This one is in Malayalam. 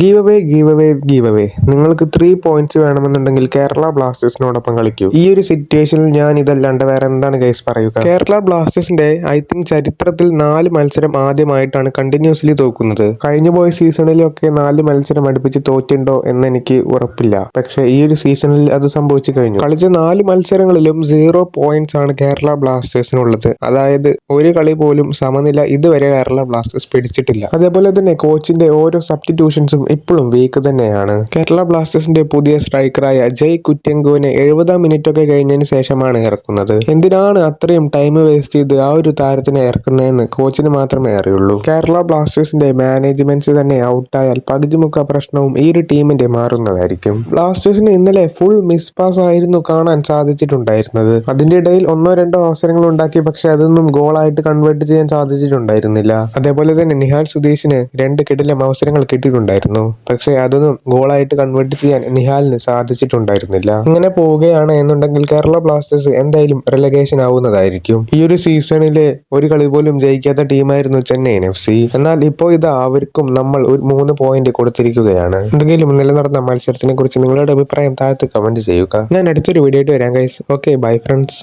ഗീവ് അവേ നിങ്ങൾക്ക് 3 പോയിന്റ്സ് വേണമെന്നുണ്ടെങ്കിൽ കേരള ബ്ലാസ്റ്റേഴ്സിനോടൊപ്പം കളിക്കൂ. ഈ ഒരു സിറ്റുവേഷനിൽ ഞാൻ ഇതല്ലാണ്ട് വേറെ എന്താണ് ഗൈസ് പറയുക. കേരള ബ്ലാസ്റ്റേഴ്സിന്റെ ഐ തിങ്ക് ചരിത്രത്തിൽ 4 മത്സരം ആദ്യമായിട്ടാണ് കണ്ടിന്യൂസ്ലി തോക്കുന്നത്. കഴിഞ്ഞു പോയ സീസണിലൊക്കെ 4 മത്സരം അടുപ്പിച്ച് തോറ്റുണ്ടോ എന്ന് എനിക്ക് ഉറപ്പില്ല. പക്ഷേ ഈ ഒരു സീസണിൽ അത് സംഭവിച്ചു കഴിഞ്ഞു. കളിച്ച 4 മത്സരങ്ങളിലും 0 പോയിന്റ്സ് ആണ് കേരള ബ്ലാസ്റ്റേഴ്സിനുള്ളത്. അതായത് ഒരു കളി പോലും സമനില ഇതുവരെ കേരള ബ്ലാസ്റ്റേഴ്സ് പിടിച്ചിട്ടില്ല. അതേപോലെ തന്നെ കോച്ചിന്റെ ഓരോ സബ്സ്റ്റിറ്റ്യൂഷൻസും ഇപ്പോഴും വീക്ക് തന്നെയാണ്. കേരള ബ്ലാസ്റ്റേഴ്സിന്റെ പുതിയ സ്ട്രൈക്കറായ ജയ് കുറ്റ്യങ്കോനെ 70 മിനിറ്റ് ഒക്കെ കഴിഞ്ഞതിന് ശേഷമാണ് ഇറക്കുന്നത്. എന്തിനാണ് അത്രയും ടൈം വേസ്റ്റ് ചെയ്ത് ആ ഒരു താരത്തിനെ ഇറക്കുന്നതെന്ന് കോച്ചിന് മാത്രമേ അറിയുള്ളൂ. കേരള ബ്ലാസ്റ്റേഴ്സിന്റെ മാനേജ്മെന്റ്സ് തന്നെ ഔട്ടായാൽ പകുതി മുക്ക പ്രശ്നവും ഈ ഒരു ടീമിന്റെ മാറുന്നതായിരിക്കും. ബ്ലാസ്റ്റേഴ്സിന് ഇന്നലെ ഫുൾ മിസ് പാസ് ആയിരുന്നു കാണാൻ സാധിച്ചിട്ടുണ്ടായിരുന്നത്. അതിന്റെ ഇടയിൽ 1-2 അവസരങ്ങൾ ഉണ്ടാക്കി, പക്ഷെ അതൊന്നും ഗോളായിട്ട് കൺവേർട്ട് ചെയ്യാൻ സാധിച്ചിട്ടുണ്ടായിരുന്നില്ല. അതേപോലെ തന്നെ നിഹാൽ സുധീഷിന് 2 കിടിലം അവസരങ്ങൾ കിട്ടിയിട്ടുണ്ടായിരുന്നു. പക്ഷെ അതൊന്നും ഗോളായിട്ട് കൺവേർട്ട് ചെയ്യാൻ നിഹാലിന് സാധിച്ചിട്ടുണ്ടായിരുന്നില്ല. ഇങ്ങനെ പോവുകയാണ് എന്നുണ്ടെങ്കിൽ കേരള ബ്ലാസ്റ്റേഴ്സ് എന്തായാലും റെലഗേഷൻ ആവുന്നതായിരിക്കും. ഈ ഒരു സീസണിലെ ഒരു കളി പോലും ജയിക്കാത്ത ടീമായിരുന്നു ചെന്നൈയിൻ FC. എന്നാൽ ഇപ്പോൾ ഇതാ അവർക്കും നമ്മൾ ഒരു 3 പോയിന്റ് കൊടുത്തിരിക്കുകയാണ്. എന്തെങ്കിലും ഇന്നലെ നടന്ന മത്സരത്തിനെ കുറിച്ച് നിങ്ങളുടെ അഭിപ്രായം താഴത്ത് കമന്റ് ചെയ്യുക. ഞാൻ അടുത്തൊരു വീഡിയോ ആയിട്ട് വരാം ഗൈസ്. Okay bye friends.